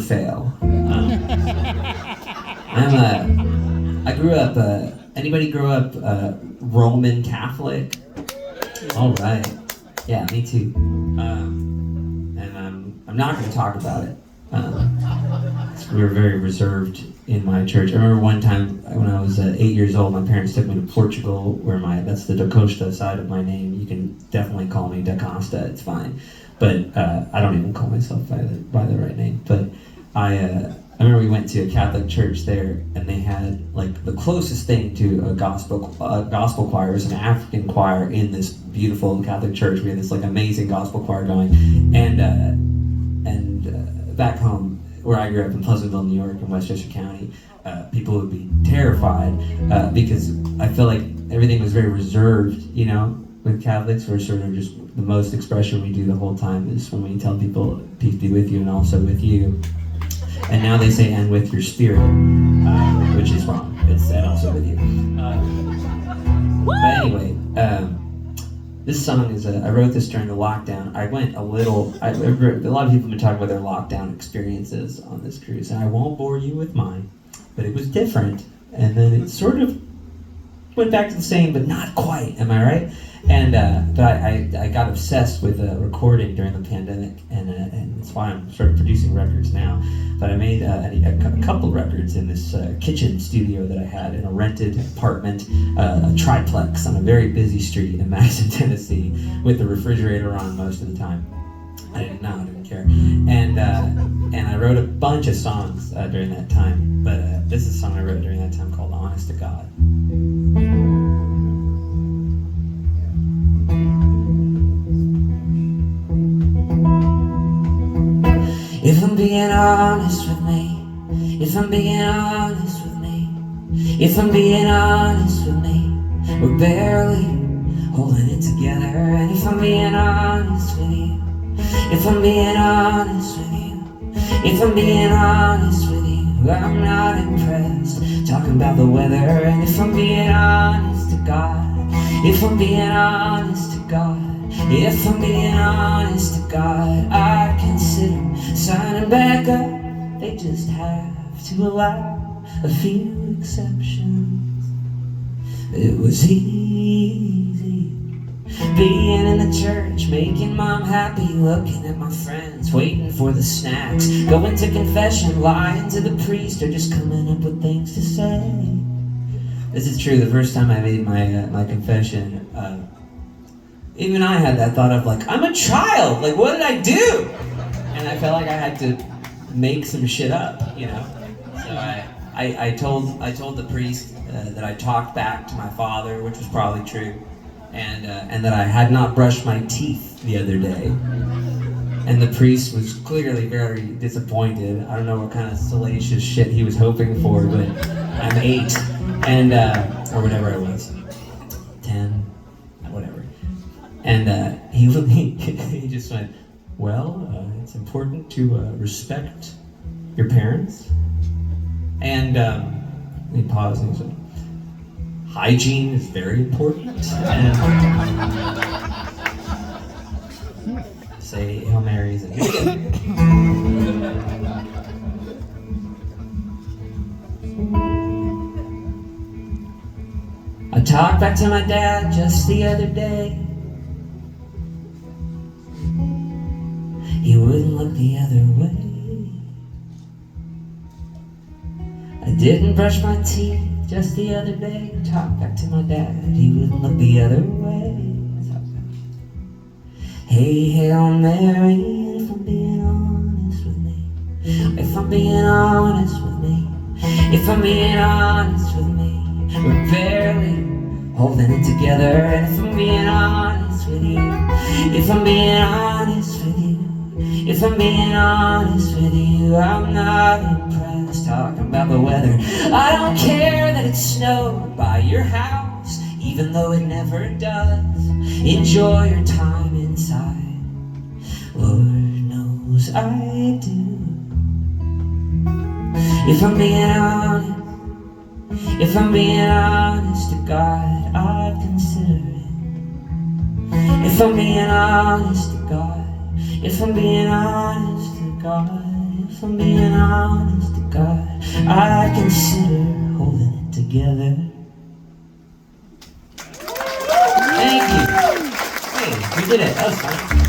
fail. I grew up, anybody grow up Roman Catholic? All right. Yeah, me too. And I'm not going to talk about it. We were very reserved in my church. I remember one time when I was 8 years old, my parents took me to Portugal, where that's the Costa side of my name. You can definitely call me Costa, it's fine. But I don't even call myself by the right name. But I remember we went to a Catholic church there, and they had like the closest thing to a gospel choir was an African choir in this beautiful Catholic church. We had this like amazing gospel choir going, and back home where I grew up in Pleasantville, New York, in Westchester County, people would be terrified because I feel like everything was very reserved, you know. With Catholics, we're sort of just the most expression we do the whole time is when we tell people, peace be with you and also with you. And now they say, and with your spirit, which is wrong. It's and also with you. But anyway, this song is, I wrote this during the lockdown. I went a lot of people have been talking about their lockdown experiences on this cruise, and I won't bore you with mine, but it was different. And then it sort of went back to the same, but not quite, am I right? And but I got obsessed with recording during the pandemic, and that's why I'm sort of producing records now. But I made a couple records in this kitchen studio that I had in a rented apartment, a triplex on a very busy street in Madison, Tennessee, with the refrigerator on most of the time. I didn't care. And I wrote a bunch of songs during that time. But this is a song I wrote during that time called Honest to God. If I'm being honest with me, if I'm being honest with me, if I'm being honest with me, we're barely holding it together. And if I'm being honest with you, if I'm being honest with you, if I'm being honest with you, I'm not impressed talking about the weather. And if I'm being honest to God, if I'm being honest to God, if I'm being honest to God, I'd consider signing back up. They just have to allow a few exceptions. It was easy being in the church, making mom happy, looking at my friends, waiting for the snacks, going to confession, lying to the priest, or just coming up with things to say. This is true. The first time I made my confession, even I had that thought of like, I'm a child, like what did I do? And I felt like I had to make some shit up, you know? So I told the priest that I talked back to my father, which was probably true, and that I had not brushed my teeth the other day. And the priest was clearly very disappointed. I don't know what kind of salacious shit he was hoping for, but I'm 8, and or whatever I was, 10, whatever. And he just went, well, it's important to respect your parents. And he paused and he said, hygiene is very important. And say Hail Marys and I talked back to my dad just the other day. He wouldn't look the other way. I didn't brush my teeth just the other day. Talked back to my dad. He wouldn't look the other way. Hey, Hail Mary, if I'm being honest with me, if I'm being honest with me, if I'm being honest with me, we're barely holding it together. And if I'm being honest with you, if I'm being honest with you, if I'm being honest with you, I'm not impressed talking about the weather. I don't care that it snowed by your house, even though it never does. Enjoy your time inside, Lord knows I do. If I'm being honest, if I'm being honest to God, I'd consider it. If I'm being honest to God, if I'm being honest to God, if If I'm being honest to God, I consider holding it together. Thank you. Hey, we did it. That was fun.